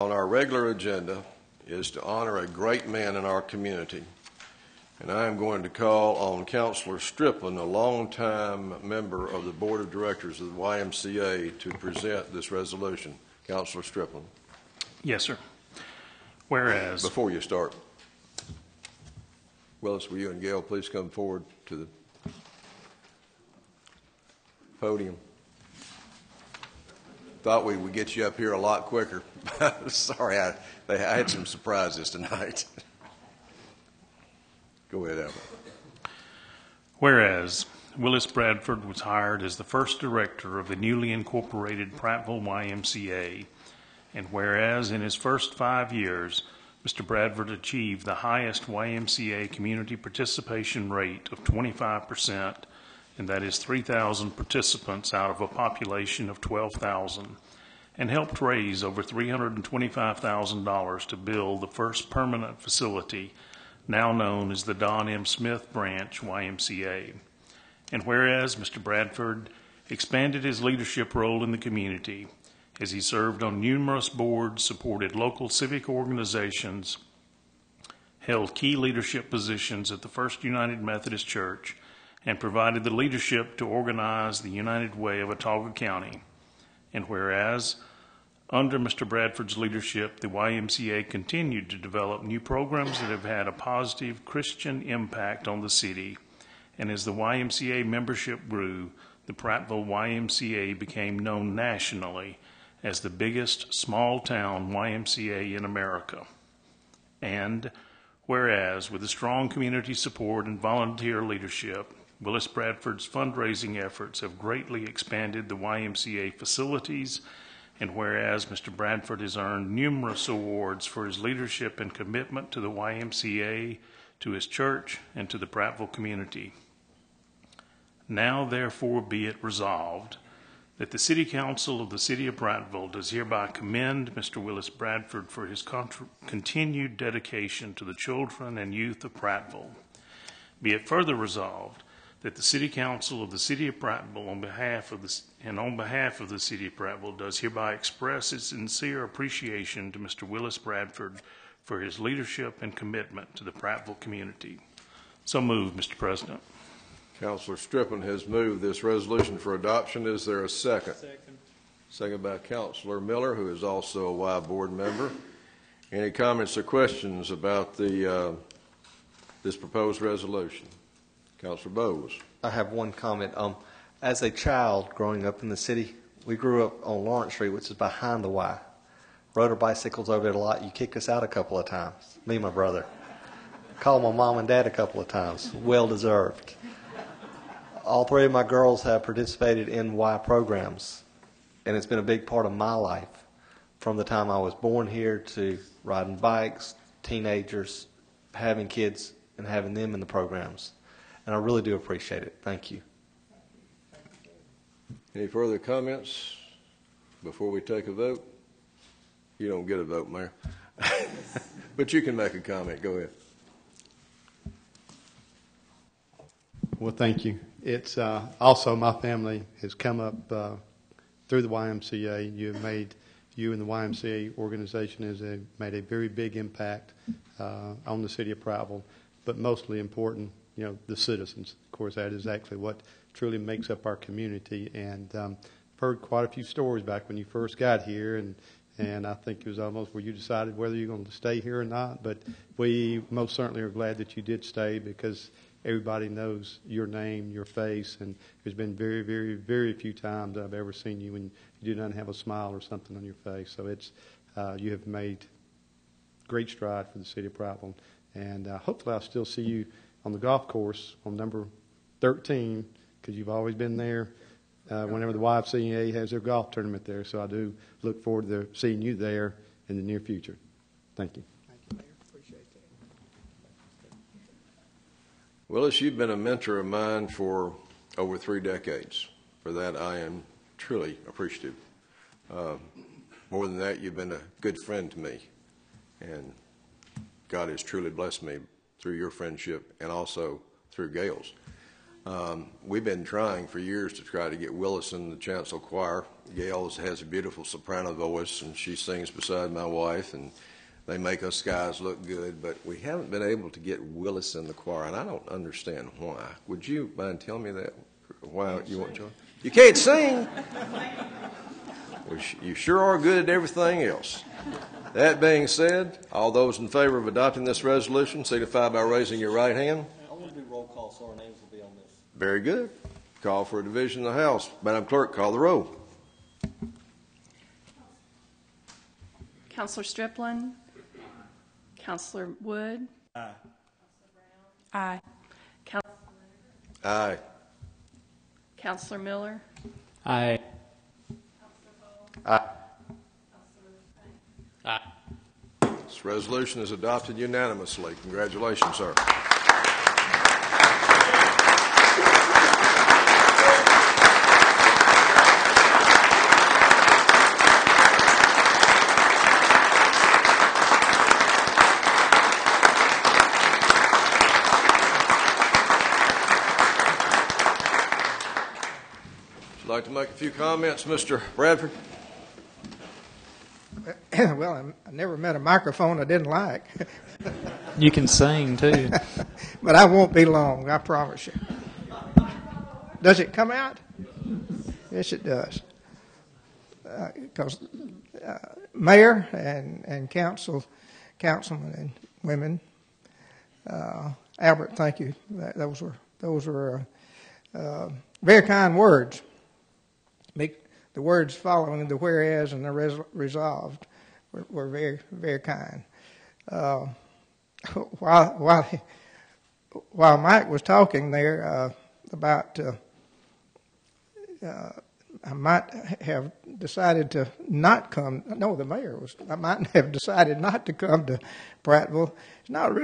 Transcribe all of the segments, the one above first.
On our regular agenda is to honor a great man in our community. And I am going to call on Councilor Striplin, a longtime member of the Board of Directors of the YMCA, to present this resolution. Councilor Striplin. Yes, sir. Whereas... Before you start, Willis, will you and Gail please come forward to the podium? Thought we would get you up here a lot quicker. Sorry, I had some surprises tonight. Go ahead, Albert. Whereas Willis Bradford was hired as the first director of the newly incorporated Prattville YMCA, and whereas in his first 5 years, Mr. Bradford achieved the highest YMCA community participation rate of 25%, and that is 3,000 participants out of a population of 12,000, and helped raise over $325,000 to build the first permanent facility, now known as the Don M. Smith Branch YMCA. And whereas Mr. Bradford expanded his leadership role in the community as he served on numerous boards, supported local civic organizations, held key leadership positions at the First United Methodist Church, and provided the leadership to organize the United Way of Autauga County. And whereas, under Mr. Bradford's leadership, the YMCA continued to develop new programs that have had a positive Christian impact on the city. And as the YMCA membership grew, the Prattville YMCA became known nationally as the biggest small-town YMCA in America. And whereas, with the strong community support and volunteer leadership, Willis Bradford's fundraising efforts have greatly expanded the YMCA facilities, and whereas Mr. Bradford has earned numerous awards for his leadership and commitment to the YMCA, to his church, and to the Prattville community. Now therefore be it resolved that the City Council of the City of Prattville does hereby commend Mr. Willis Bradford for his continued dedication to the children and youth of Prattville. Be it further resolved that the City Council of the City of Prattville, on behalf of the City of Prattville, does hereby express its sincere appreciation to Mr. Willis Bradford for his leadership and commitment to the Prattville community. So moved, Mr. President. Councilor Striplin has moved this resolution for adoption. Is there a second? Second. Second by Councilor Miller, who is also a Y board member. Any comments or questions about the this proposed resolution? Councilor Bowles. I have one comment. As a child growing up in the city, we grew up on Lawrence Street, which is behind the Y. Rode our bicycles over there a lot. You kicked us out a couple of times, me and my brother. Called my mom and dad a couple of times. Well deserved. All three of my girls have participated in Y programs, and it's been a big part of my life from the time I was born here to riding bikes, teenagers, having kids, and having them in the programs. And I really do appreciate it. Thank you. Any further comments before we take a vote? You don't get a vote, Mayor. But you can make a comment. Go ahead. Well, thank you. It's also my family has come up through the YMCA. You and the YMCA organization has made a very big impact on the city of Prattville, but mostly important, the citizens. Of course, that is actually what truly makes up our community. And I've heard quite a few stories back when you first got here, and I think it was almost where you decided whether you're going to stay here or not. But we most certainly are glad that you did stay, because everybody knows your name, your face, and there's been very, very, very few times I've ever seen you when you do not have a smile or something on your face. So it's you have made great stride for the city of Prattville, and hopefully I'll still see you on the golf course on number 13, because you've always been there whenever the YMCA has their golf tournament there. So I do look forward to seeing you there in the near future. Thank you. Thank you, Mayor. Appreciate that. Willis, you've been a mentor of mine for over 3 decades. For that, I am truly appreciative. More than that, you've been a good friend to me, and God has truly blessed me through your friendship and also through Gail's. We've been trying for years to try to get Willis in the chancel choir, Gail has a beautiful soprano voice, and she sings beside my wife, and they make us guys look good, but we haven't been able to get Willis in the choir, and I don't understand why. Would you mind telling me that, why you won't join? You can't sing? Well, you sure are good at everything else. That being said, all those in favor of adopting this resolution signify by raising your right hand. I want to do roll call so our names will be on this. Very good. Call for a division of the House. Madam Clerk, call the roll. Counselor Striplin. Counselor Wood. Aye. Aye. Aye. Counselor Miller. Aye. Aye. Aye. This resolution is adopted unanimously. Congratulations, sir. Would you like to make a few comments, Mr. Bradford? Well, I never met a microphone I didn't like, You can sing too. but I won't be long, I promise you. Does it come out? Yes, it does. Because mayor and councilmen and women, Albert, thank you. Those were very kind words. The words following the whereas and the resolved were very, very kind. While Mike was talking there about I might have decided to not come. No, the mayor was. I might have decided not to come to Prattville. It's not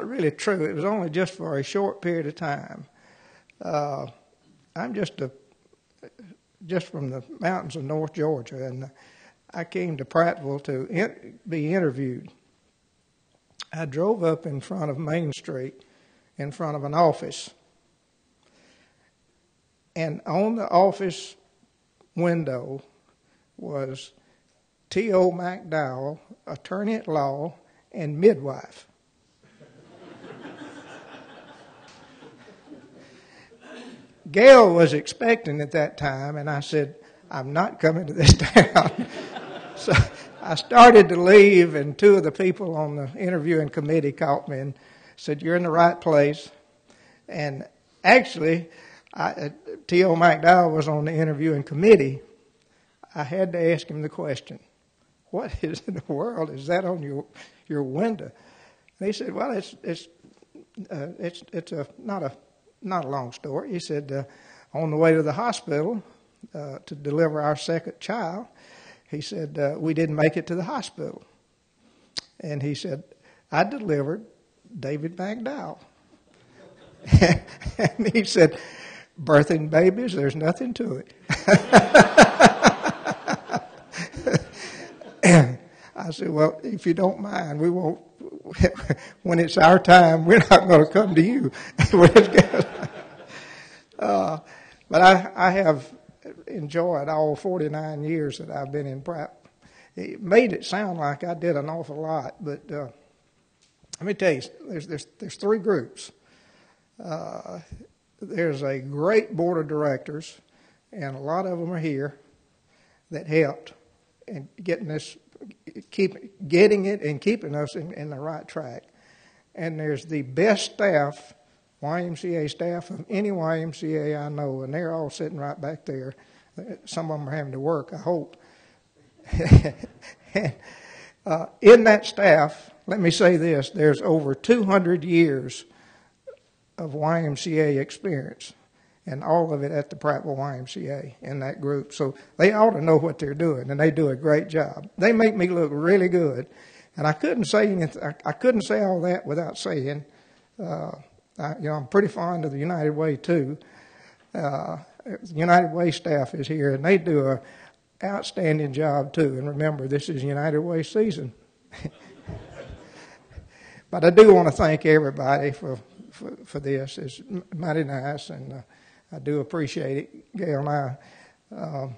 really true. It was only just for a short period of time. I'm just from the mountains of North Georgia, and I came to Prattville to be interviewed. I drove up in front of Main Street, in front of an office, and on the office window was T.O. McDowell, attorney at law and midwife. Gail was expecting at that time, and I said, I'm not coming to this town. So I started to leave, and two of the people on the interviewing committee caught me and said, you're in the right place. And actually, T.O. McDowell was on the interviewing committee. I had to ask him the question, what is in the world is that on your window? And he said, well, it's not a long story. He said, on the way to the hospital to deliver our second child, he said, we didn't make it to the hospital. And he said, I delivered David McDowell. And he said, birthing babies, there's nothing to it. I said, well, if you don't mind, we won't, when it's our time, we're not going to come to you. But I have enjoyed all 49 years that I've been in Pratt. It made it sound like I did an awful lot, but let me tell you, there's three groups. There's a great board of directors, and a lot of them are here, that helped in getting it and keeping us in the right track. And there's the best staff, YMCA staff of any YMCA I know, and they're all sitting right back there. Some of them are having to work, I hope. And, in that staff, let me say this, there's over 200 years of YMCA experience, and all of it at the Prattville YMCA in that group. So they ought to know what they're doing, and they do a great job. They make me look really good, and I couldn't say anything. I couldn't say all that without saying, I'm pretty fond of the United Way too. The United Way staff is here, and they do an outstanding job too. And remember, this is United Way season. But I do want to thank everybody for this. It's mighty nice, and I do appreciate it. Gail and I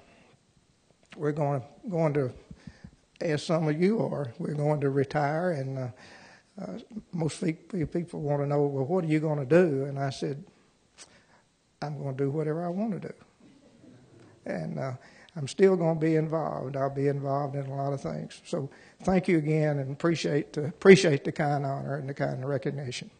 we're going to, as some of you are, we're going to retire, and most people want to know, well, what are you going to do? And I said, I'm going to do whatever I want to do. And I'm still going to be involved. I'll be involved in a lot of things. So thank you again, and appreciate the kind honor and the kind recognition.